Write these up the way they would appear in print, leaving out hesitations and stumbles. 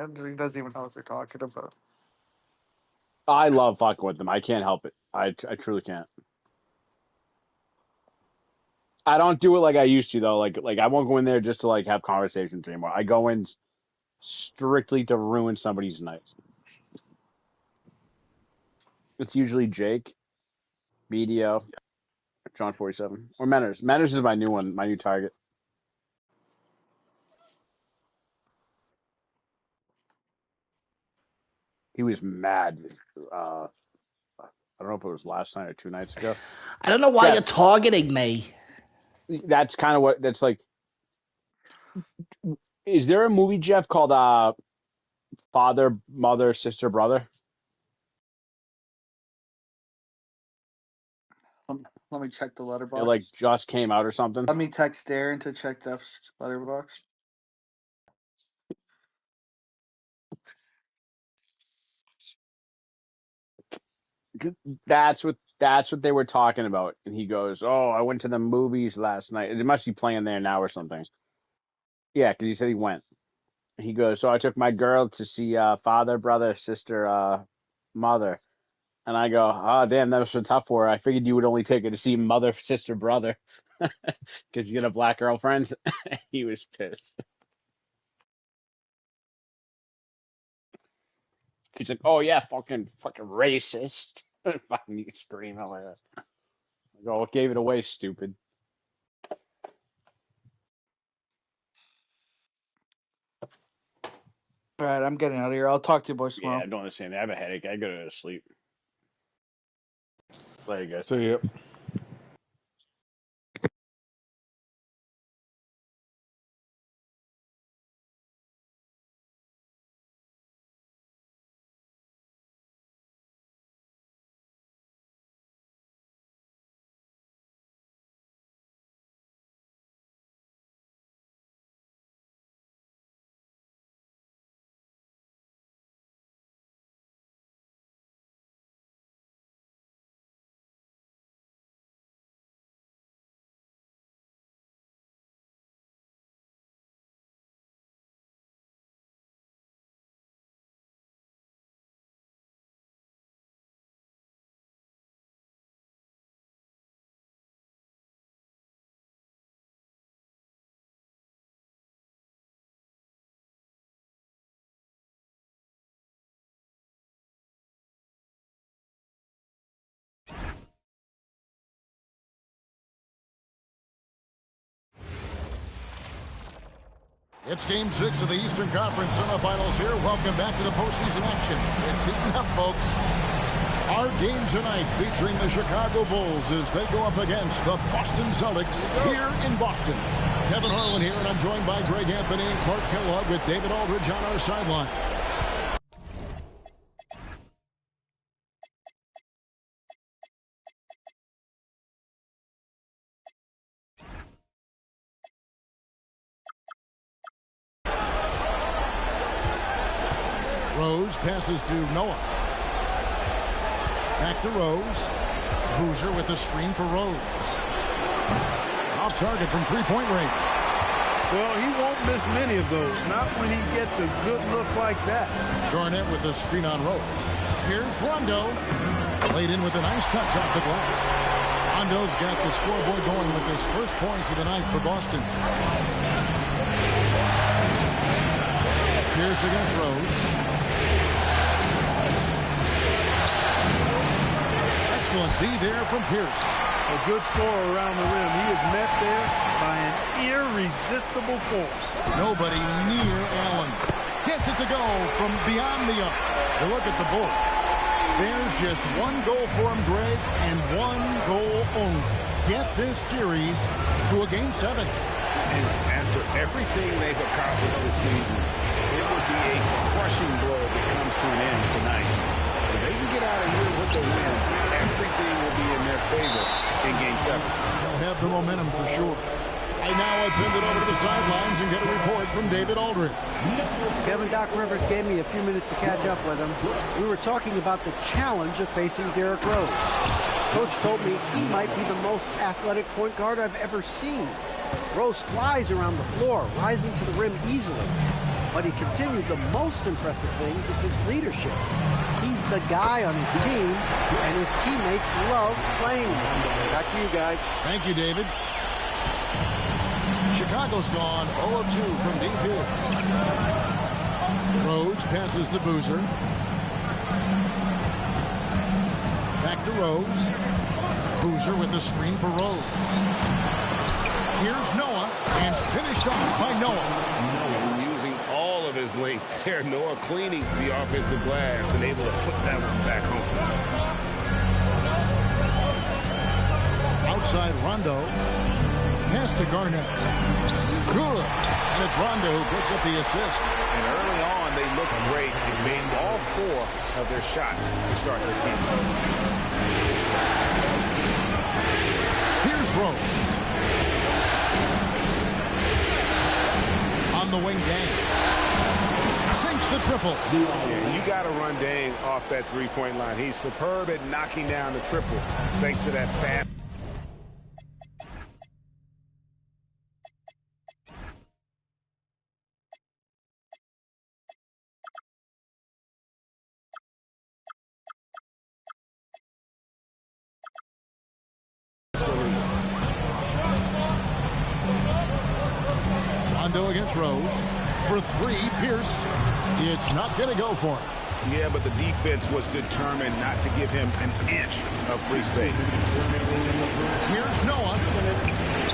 And he doesn't even know what they're talking about. I love fucking with them. I can't help it. I truly can't. I don't do it like I used to though. Like I won't go in there just to like have conversations anymore. I go in strictly to ruin somebody's night. It's usually Jake, BDO, John 47, or Menners. Menners is my new one, my new target. He was mad. I don't know if it was last night or 2 nights ago. I don't know why Yeah, you're targeting me. that's kind of what that's like. Is there a movie, Jeff, called Father, Mother, Sister, Brother? Let me check the It like letterbox. just came out or something. Let me text Darren to check Jeff's letterbox. That's what they were talking about. And he goes, "Oh, I went to the movies last night. It must be playing there now or something." Yeah, because he said he went. He goes, "So I took my girl to see Father, Brother, Sister, Mother." And I go, "Oh, damn, that was so tough for her. I figured you would only take her to see Mother, Sister, Brother, because you got a black girlfriend." He was pissed. He's like, "Oh yeah, fucking racist." Fucking you scream out like that. I go, "What gave it away, stupid?" All right, I'm getting out of here. I'll talk to you boys Yeah, tomorrow. I'm doing the same thing. I have a headache. I go to sleep. Later, guys. So yeah. It's Game 6 of the Eastern Conference semifinals here. Welcome back to the postseason action. It's heating up, folks. Our game tonight featuring the Chicago Bulls as they go up against the Boston Celtics here in Boston. Kevin Harlan here, and I'm joined by Greg Anthony and Clark Kellogg with David Aldridge on our sideline. Rose passes to Noah. Back to Rose. Boozer with the screen for Rose. Off target from three-point range. Well, he won't miss many of those. Not when he gets a good look like that. Garnett with the screen on Rose. Here's Rondo. Played in with a nice touch off the glass. Rondo's got the scoreboard going with his first points of the night for Boston. Pierce against Rose. Excellent D there from Pierce. A good scorer around the rim. He is met there by an irresistible force. Nobody near Allen. Gets it to go from beyond the arc. To look at the Bulls. There's just one goal for him, Greg, and one goal only. Get this series to a Game 7. And after everything they've accomplished this season, it would be a crushing blow if it comes to an end tonight. If they can get out of here with the win, everything will be in their favor in Game 7. They'll have the momentum for sure. Right now, let's send it over to the sidelines and get a report from David Aldridge. Kevin, Doc Rivers gave me a few minutes to catch up with him. We were talking about the challenge of facing Derrick Rose. Coach told me he might be the most athletic point guard I've ever seen. Rose flies around the floor, rising to the rim easily. But he continued, the most impressive thing is his leadership. He's the guy on his team, and his teammates love playing with him. Back to you guys. Thank you, David. Chicago's gone 0 of 2 from deep here. Rose passes to Boozer. Back to Rose. Boozer with the screen for Rose. Here's Noah, and finished off by Noah. Using all of his length there. Noah cleaning the offensive glass and able to put that one back home. Outside Rondo. Pass to Garnett. Good. And it's Rondo who puts up the assist. And early on, they looked great and made all 4 of their shots to start this game. Here's Rose. On the wing, Dang. Sinks the triple. Yeah, you got to run Dang off that three-point line. He's superb at knocking down the triple thanks to that fast. Rondo against Rose. For 3, Pierce. It's not going to go for him. Yeah, but the defense was determined not to give him an inch of free space. Here's Noah.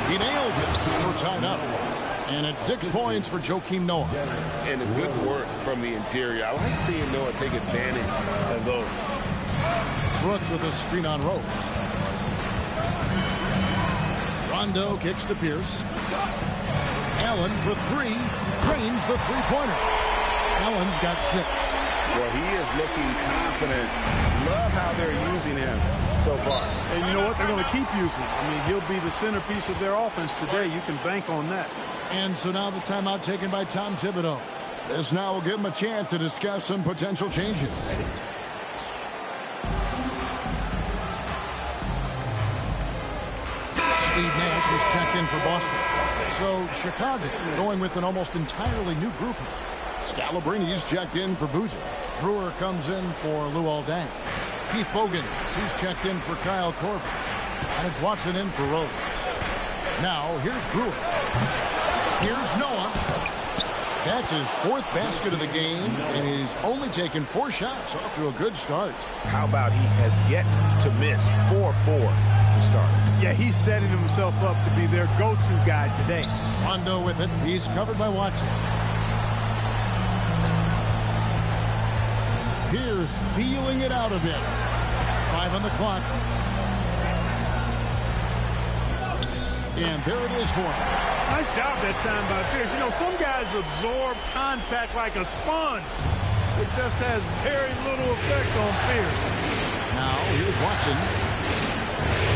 He nails it. And we're tied up. And it's 6 points for Joakim Noah. And a good work from the interior. I like seeing Noah take advantage of those. Brooks with a screen on Rose. Rondo kicks to Pierce. Allen for 3. Drains the three-pointer. Allen's got 6. Well, he is looking confident. Love how they're using him so far. And you know what? They're going to keep using him. I mean, he'll be the centerpiece of their offense today. You can bank on that. And so now the timeout taken by Tom Thibodeau. This now will give him a chance to discuss some potential changes. Steve Nash is checked in for Boston. So Chicago going with an almost entirely new group. Scalabrini's checked in for Boozer. Brewer comes in for Luol Deng. Keith Bogans, he's checked in for Kyle Korver. And it's Watson in for Rose. Now here's Brewer. Here's Noah. That's his 4th basket of the game, and he's only taken 4 shots. Off to a good start. How about he has yet to miss 4-4 to start? Yeah, he's setting himself up to be their go-to guy today. Rondo with it. He's covered by Watson. Pierce feeling it out a bit. 5 on the clock. And there it is for him. Nice job that time by Pierce. You know, some guys absorb contact like a sponge. It just has very little effect on Pierce. Now, here's Watson.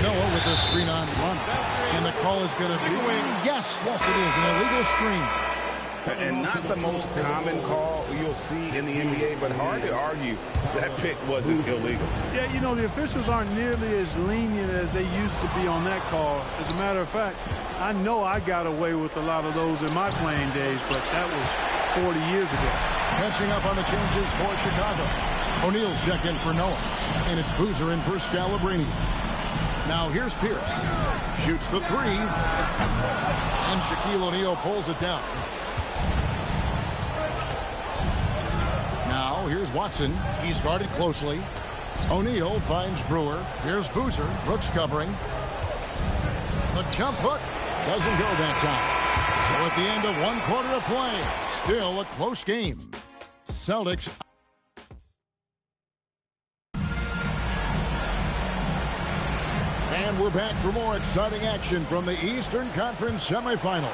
Noah with the screen on run. And the call is going to be... Yes, it is. An illegal screen. And not the most common call you'll see in the NBA, but hard to argue that pick wasn't illegal. Yeah, you know, the officials aren't nearly as lenient as they used to be on that call. As a matter of fact, I know I got away with a lot of those in my playing days, but that was 40 years ago. Catching up on the changes for Chicago. O'Neal's checked in for Noah. And it's Boozer in for Scalabrini. Now here's Pierce. Shoots the 3. And Shaquille O'Neal pulls it down. Now here's Watson. He's guarded closely. O'Neal finds Brewer. Here's Boozer. Brooks covering. The jump hook doesn't go that time. So at the end of 1 quarter of play, still a close game. Celtics. And we're back for more exciting action from the Eastern Conference semifinal.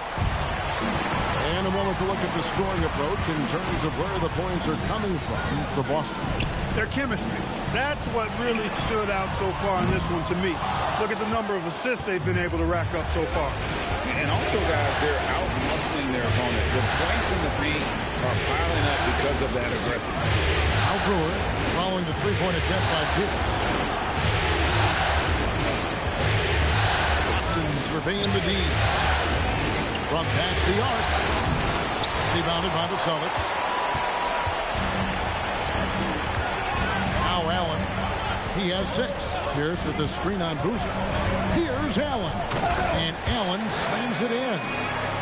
And a moment to look at the scoring approach in terms of where the points are coming from for Boston. Their chemistry. That's what really stood out so far in this one to me. Look at the number of assists they've been able to rack up so far. And also, guys, they're out-muscling their opponent. The points in the paint are piling up because of that aggressiveness. Al Brewer following the three-point attempt by Pierce. Surveying the D. From past the arc. Rebounded by the Celtics. Now Allen. He has 6. Pierce with the screen on Boozer. Here's Allen. And Allen slams it in.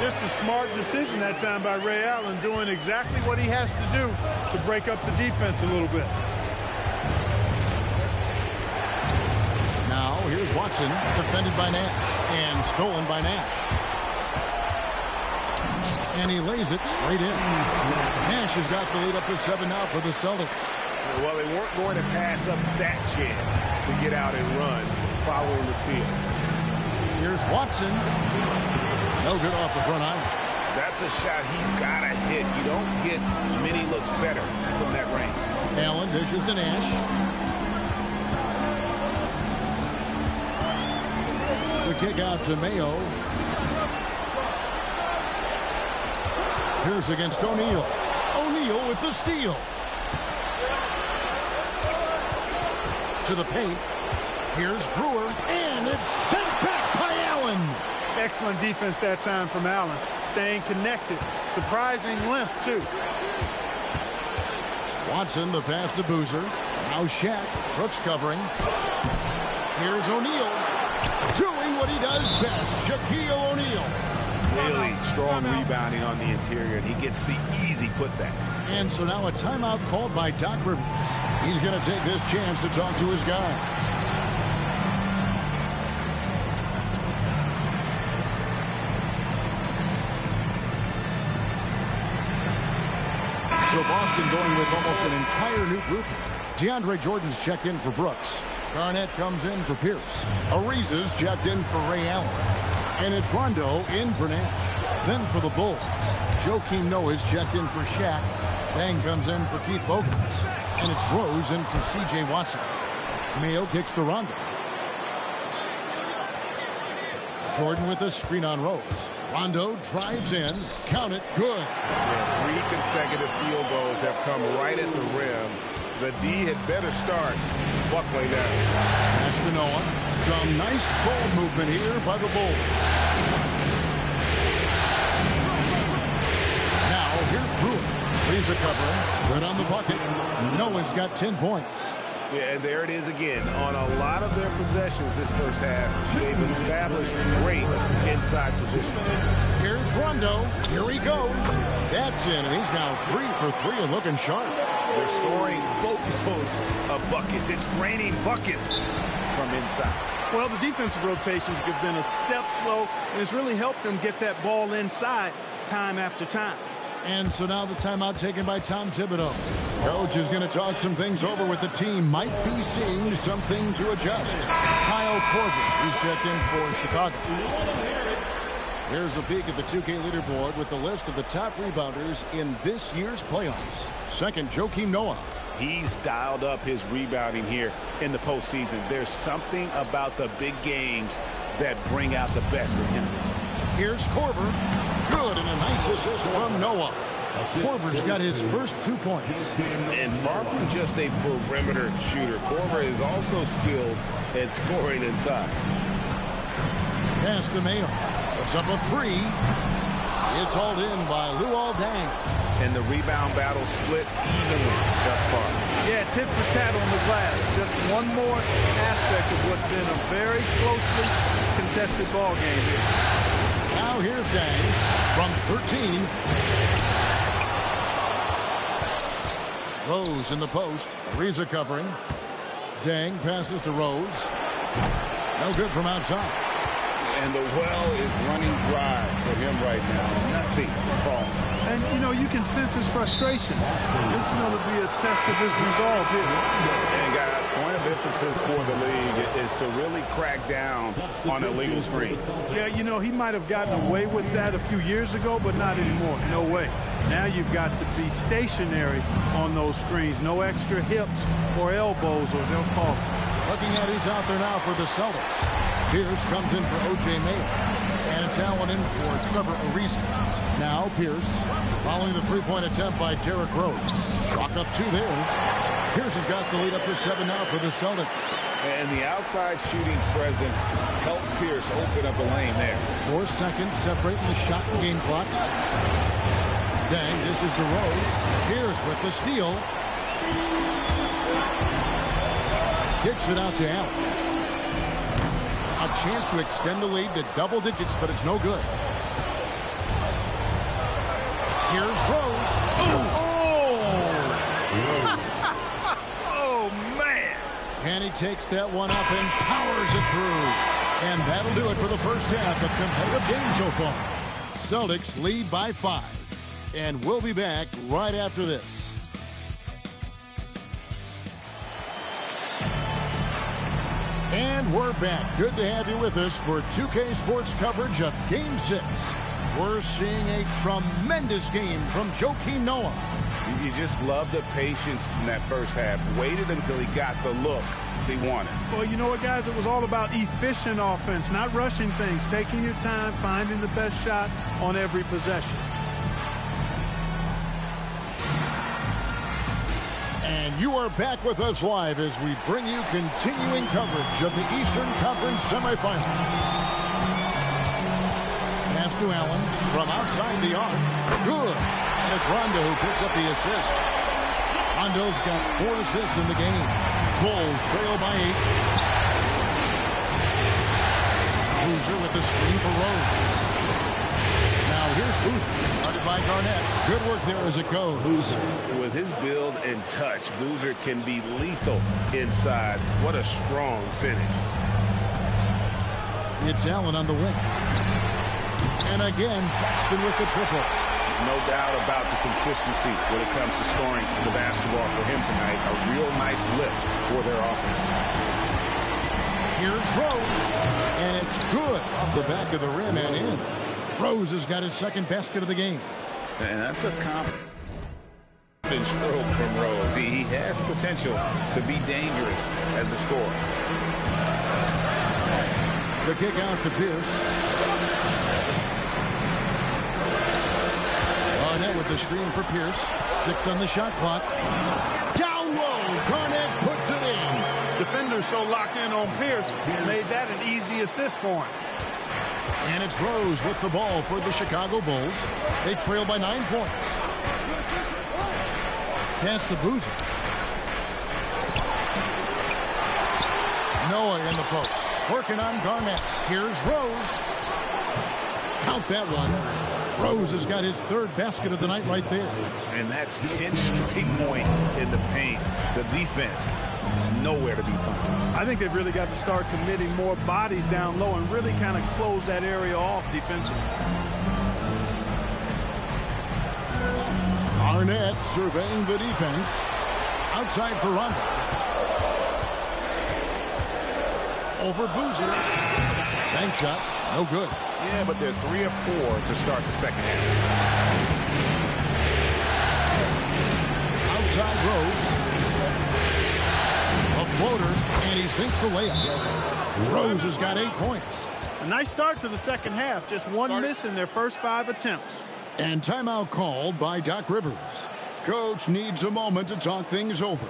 Just a smart decision that time by Ray Allen, doing exactly what he has to do to break up the defense a little bit. Now here's Watson, defended by Nash and stolen by Nash. And he lays it straight in. Nash has got the lead up to 7 now for the Celtics. Well, they weren't going to pass up that chance to get out and run following the steal. Here's Watson. No good off the front iron. That's a shot he's got to hit. You don't get many looks better from that range. Allen dishes to Nash. The kick out to Mayo. Pierce against O'Neal. O'Neal with the steal. To the paint. Here's Brewer. And it's sent back by Allen. Excellent defense that time from Allen. Staying connected. Surprising length, too. Watson, the pass to Boozer. Now Shaq. Brooks covering. Here's O'Neal. Doing what he does best. Shaquille O'Neal. Really strong rebounding on the interior, and he gets the easy putback. And so now a timeout called by Doc Rivers. He's going to take this chance to talk to his guy. So Boston going with almost an entire new group. DeAndre Jordan's checked in for Brooks. Garnett comes in for Pierce. Ariza's checked in for Ray Allen. And it's Rondo in for Nash. Then for the Bulls, Joakim Noah's checked in for Shaq. Bang comes in for Keith Bogans. And it's Rose in for C.J. Watson. Mayo kicks to Rondo. Jordan with the screen on Rose. Rondo drives in. Count it. Good. Yeah, 3 consecutive field goals have come right at the rim. The D had better start buckling down. Pass to Noah. Some nice ball movement here by the Bulls. Now here's Brewer. He's a cover. Good on the bucket. Noah's got 10 points. Yeah, and there it is again. On a lot of their possessions this first half, they've established great inside position. Here's Rondo. Here he goes. That's in, and he's now 3 for 3 and looking sharp. They're scoring boatloads of buckets. It's raining buckets from inside. Well, the defensive rotations have been a step slow, and it's really helped them get that ball inside time after time. And so now the timeout taken by Tom Thibodeau. Coach is going to talk some things over with the team. Might be seeing something to adjust. Kyle Korver, who's checked in for Chicago. Here's a peek at the 2K leaderboard with the list of the top rebounders in this year's playoffs. Second, Joakim Noah. He's dialed up his rebounding here in the postseason. There's something about the big games that bring out the best in him. Here's Korver. Good, and a nice assist from Noah. Korver's got his first 2 points. And far from just a perimeter shooter, Korver is also skilled at scoring inside. Pass to Mayo. Puts up a 3. It's hauled in by Luol Deng. And the rebound battle split evenly thus far. Yeah, tit for tat on the glass. Just one more aspect of what's been a very closely contested ball game here. Now here's Deng from 13. Rose in the post. Ariza covering. Deng passes to Rose. No good from outside. And the well is running dry for him right now. Nothing falling. And, you know, you can sense his frustration. This is going to be a test of his resolve here. And, guys, point of emphasis for the league is to really crack down on illegal screens. Yeah, you know, he might have gotten away with that a few years ago, but not anymore. No way. Now you've got to be stationary on those screens. No extra hips or elbows, or they'll call it. Looking at who's out there now for the Celtics. Pierce comes in for O.J. Mayo. And it's Allen in for Trevor Ariza. Now Pierce, following the three-point attempt by Derrick Rose. Chalk up 2 there. Pierce has got the lead up to 7 now for the Celtics. And the outside shooting presence helped Pierce open up a lane there. 4 seconds separating the shot and game clocks. tag. This is DeRose. Pierce with the steal. Kicks it out to Allen. A chance to extend the lead to double digits, but it's no good. Here's Rose. Oh, man. And he takes that one up and powers it through. And that'll do it for the first half of competitive game so far. Celtics lead by 5. And we'll be back right after this. And we're back. Good to have you with us for 2K Sports coverage of Game 6. We're seeing a tremendous game from Joakim Noah. You just love the patience in that first half. Waited until he got the look he wanted. Well, you know what, guys? It was all about efficient offense, not rushing things, taking your time, finding the best shot on every possession. And you are back with us live as we bring you continuing coverage of the Eastern Conference semifinal. Pass to Allen from outside the arc. Good. And it's Rondo who picks up the assist. Rondo's got 4 assists in the game. Bulls trail by 8. Boozer with the screen for Rose. Now here's Boozer. Guarded by Garnett. Good work there as it goes. With his build and touch, Boozer can be lethal inside. What a strong finish. It's Allen on the wing. And again, Boston with the triple. No doubt about the consistency when it comes to scoring the basketball for him tonight. A real nice lift for their offense. Here's Rose. And it's good off the back of the rim and in. Rose has got his second basket of the game. And that's a confident stroke from Rose. He has potential to be dangerous as a scorer. The kick out to Pierce. Garnett with the screen for Pierce. 6 on the shot clock. Down low. Garnett puts it in. Defenders so locked in on Pierce made that an easy assist for him. And it's Rose with the ball for the Chicago Bulls. They trail by 9 points. Pass to Boozer. Noah in the post. Working on Garnett. Here's Rose. Count that one. Rose has got his 3rd basket of the night right there. And that's 10 straight points in the paint. The defense, nowhere to be found. I think they've really got to start committing more bodies down low and really kind of close that area off defensively. Arnett surveying the defense. Outside for Rondo. Over Boozer. Bank shot. No good. Yeah, but they're 3 of 4 to start the second half. Outside Rose. A floater, and he sinks the layup. Rose has got 8 points. A nice start to the second half. Just one miss in their first 5 attempts. And timeout called by Doc Rivers. Coach needs a moment to talk things over.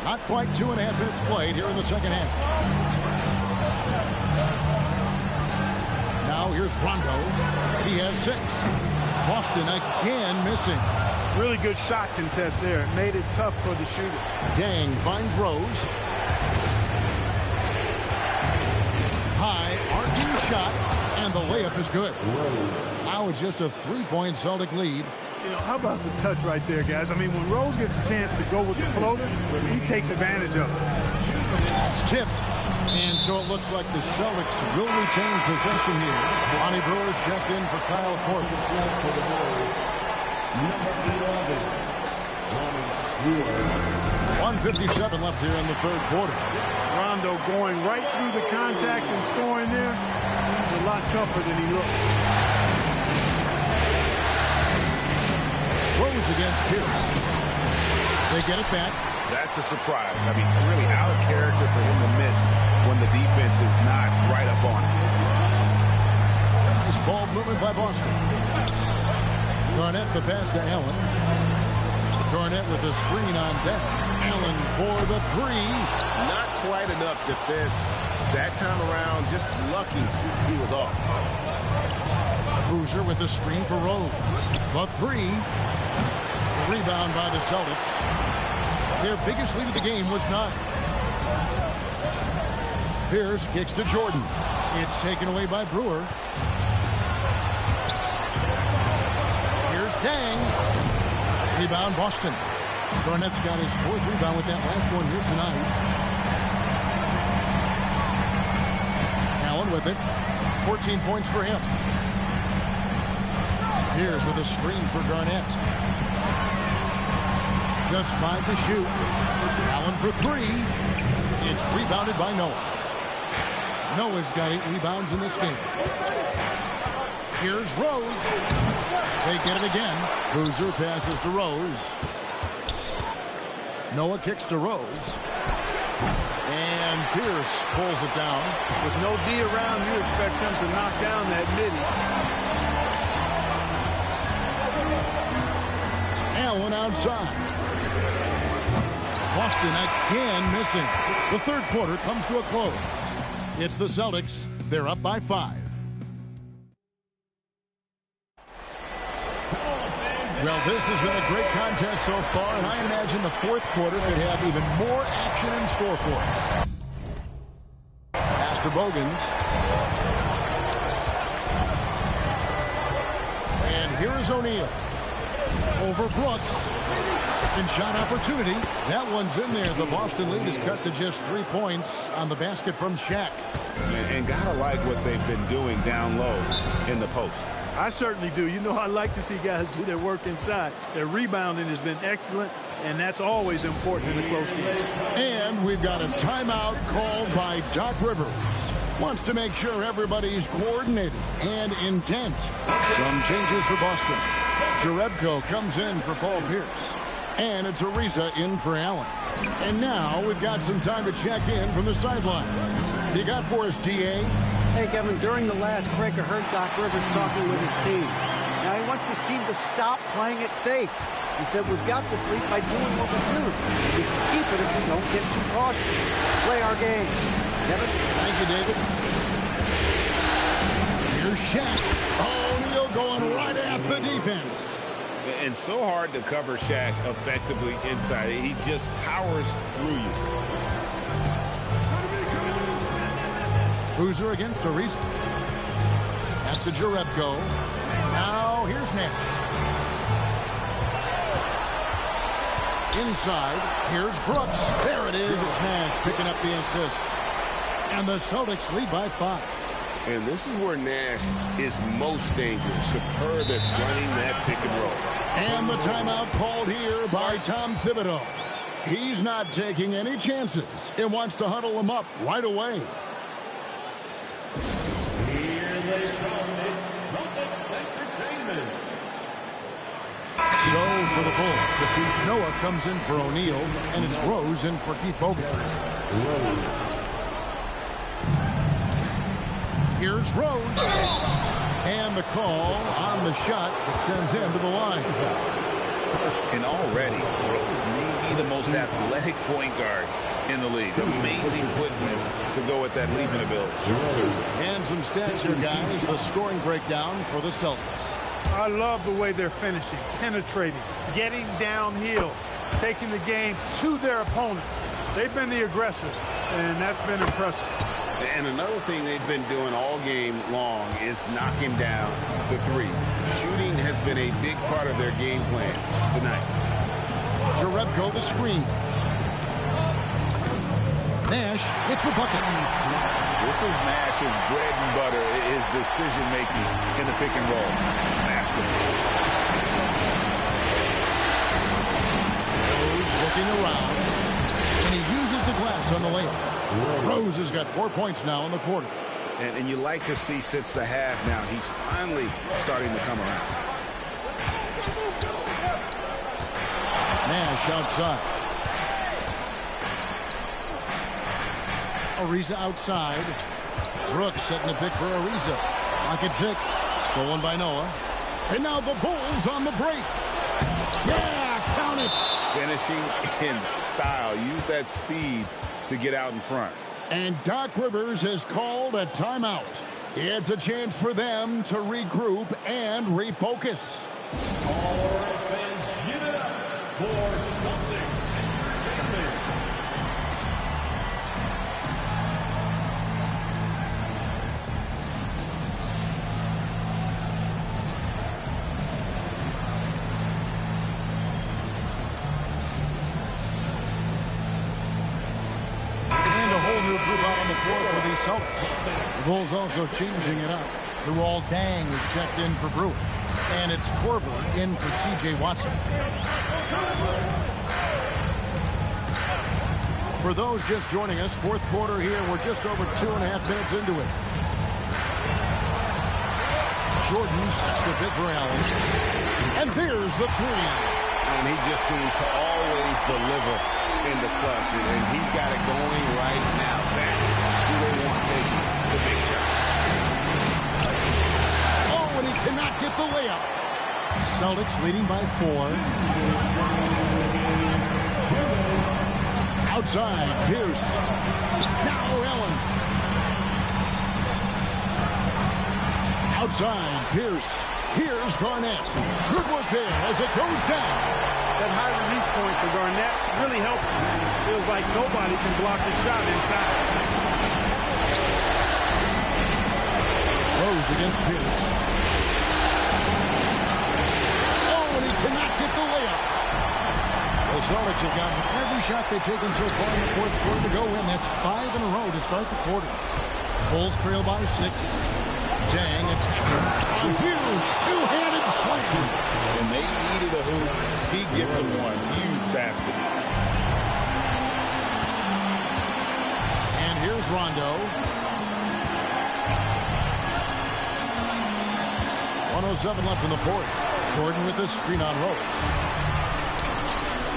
Not quite 2.5 minutes played here in the second half. Now here's Rondo. He has 6. Boston again missing. Really good shot contest there. It made it tough for the shooter. Dang finds Rose. High arcing shot, and the layup is good. Now it's just a 3-point Celtic lead. You know, how about the touch right there, guys? I mean, when Rose gets a chance to go with the floater, he takes advantage of it. It's tipped. And so it looks like the Celtics will retain possession here. Lonnie Brewer's checked in for Kyle Court. 1:57 left here in the 3rd quarter. Rondo going right through the contact and scoring there. He's a lot tougher than he looked. Rose against Pierce. They get it back. That's a surprise. I mean, really out of character for him to miss when the defense is not right up on it. Nice ball movement by Boston. Garnett the pass to Allen. Garnett with the screen on deck. Allen for the three. Not quite enough defense that time around. Just lucky he was off. Boozer with the screen for Rose. The three. Rebound by the Celtics. Their biggest lead of the game was 9. Pierce kicks to Jordan. It's taken away by Brewer. Here's Dang. Rebound Boston. Garnett's got his 4th rebound with that last one here tonight. Allen with it. 14 points for him. Pierce with a screen for Garnett. Just 5 to shoot. Allen for 3. It's rebounded by Noah. Noah's got 8 rebounds in this game. Here's Rose. They get it again. Boozer passes to Rose. Noah kicks to Rose. And Pierce pulls it down. With no D around, you expect him to knock down that midi. Allen outside. Boston again missing. The 3rd quarter comes to a close. It's the Celtics. They're up by 5. Well, this has been a great contest so far, and I imagine the 4th quarter could have even more action in store for us. Pass to Bogans. And here is O'Neal. Over Brooks. Second shot opportunity. That one's in there. The Boston lead is cut to just 3 points on the basket from Shaq. And gotta like what they've been doing down low in the post. I certainly do. You know, I like to see guys do their work inside. Their rebounding has been excellent, and that's always important in a close game. And we've got a timeout called by Doc Rivers. Wants to make sure everybody's coordinated and intent. Some changes for Boston. Jerebko comes in for Paul Pierce. And it's Ariza in for Allen. And now we've got some time to check in from the sideline. You got for us, DA? Hey, Kevin, during the last break, I heard Doc Rivers talking with his team. Now, he wants his team to stop playing it safe. He said, we've got this lead by doing what we do. We can keep it if we don't get too cautious. Play our game. Kevin? Thank you, David. Here's Shaq. O'Neal going right at the defense. And so hard to cover Shaq effectively inside. He just powers through you. Boozer against Ariza. Pass to Jerebko. Now here's Nash. Inside. Here's Brooks. There it is. It's Nash picking up the assist. And the Celtics lead by 5. And this is where Nash is most dangerous. Superb at running that pick and roll. And the timeout called here by Tom Thibodeau. He's not taking any chances and wants to huddle them up right away. So for the Bulls, Noah comes in for O'Neal, and it's Rose in for Keith Bogans. Here's Rose. And the call on the shot that sends him to the line. And already, Rose may be the most athletic point guard in the league. Amazing quickness to go with that leaping ability. And some stats here, guys. The scoring breakdown for the Celtics. I love the way they're finishing, penetrating, getting downhill, taking the game to their opponents. They've been the aggressors, and that's been impressive. And another thing they've been doing all game long is knocking down the three. Shooting has been a big part of their game plan tonight. Jerebko the screen. Nash hits the bucket. This is Nash's bread and butter, his decision-making in the pick and roll. Rose looking around, and he uses the glass on the layup. Rose has got 4 points now in the quarter. And you like to see since the half now, he's finally starting to come around. Nash outside. Ariza outside. Brooks setting the pick for Ariza. Clock at 6. Stolen by Noah. And now the Bulls on the break. Yeah, count it. Finishing in style. Use that speed to get out in front. And Doc Rivers has called a timeout. It's a chance for them to regroup and refocus. All fans, give it up for something entertainment. And a whole new group out on the floor for the Celtics. The Bulls also changing it up. Luol Deng is checked in for Brewer. And it's Korver in for C.J. Watson. For those just joining us, fourth quarter here. We're just over 2.5 minutes into it. Jordan sets the pick for Allen. And there's the three. And he just seems to always deliver in the clutch. And he's got it going right now. That's who they want taking the big shot. Oh, and he cannot get the layup. Celtics leading by 4. Outside, Pierce. Now Allen. Outside, Pierce. Here's Garnett. Good work there as it goes down. That high release point for Garnett really helps him. Feels like nobody can block the shot inside. Rose against Pierce. Oh, and he cannot get the layup. The Celtics have gotten every shot they've taken so far in the fourth quarter to go in. That's 5 in a row to start the quarter. Bulls trail by 6. Dang attacking. A huge two-handed slam. And they needed a hoop. He gets them one. Huge basket. And here's Rondo. 1:07 left in the fourth. Jordan with the screen on Rose.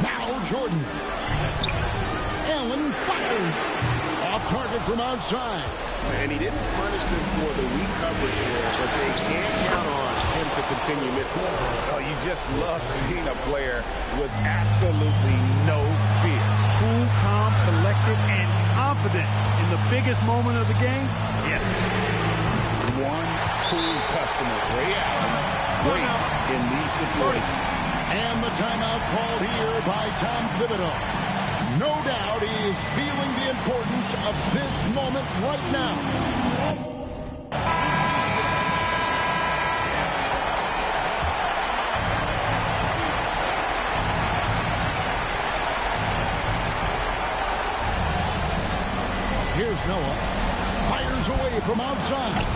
Now Jordan. Allen fires. Off target from outside. And he didn't punish them for the weak coverage there, but they can't count on him to continue missing. Oh, you just love seeing a player with absolutely no fear. Cool, calm, collected, and confident in the biggest moment of the game. Yes. One cool customer, Ray Allen, great in these situations. And the timeout called here by Tom Thibodeau. No doubt he is feeling the importance of this moment right now. Here's Noah. Fires away from outside.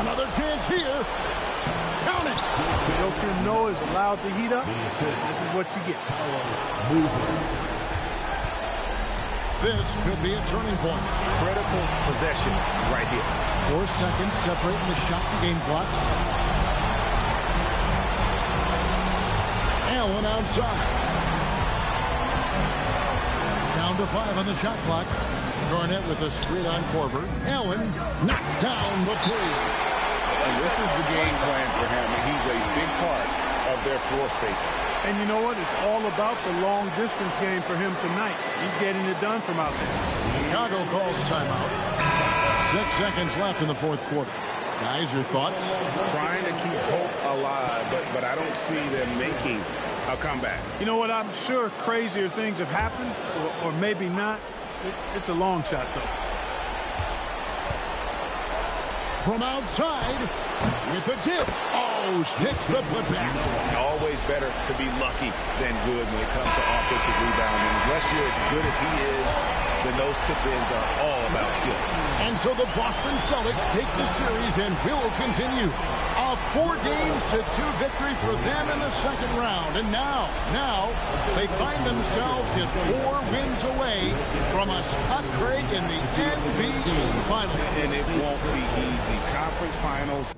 Another chance here. Count it. Joakim Noah is allowed to heat up. This is what you get. This could be a turning point. Critical possession right here. 4 seconds separating the shot and game clocks. Allen outside. Down to 5 on the shot clock. Garnett with a screen on Korver. Allen knocks down the 3. And this is the game plan for him. He's a big part of their floor spacing. And you know what? It's all about the long-distance game for him tonight. He's getting it done from out there. Chicago calls timeout. 6 seconds left in the fourth quarter. Guys, your thoughts? Trying to keep hope alive, but I don't see them making a comeback. You know what? I'm sure crazier things have happened, or maybe not. It's a long shot, though. From outside, with the tip. Oh, hits the putback. Always better to be lucky than good when it comes to offensive rebounding. Unless you're as good as he is, then those tip-ins are all about skill. And so the Boston Celtics take the series and will continue. A 4-2 victory for them in the second round. And now they find themselves just 4 wins away from a spot, Craig, in the NBA Finals. And it won't be easy. Conference Finals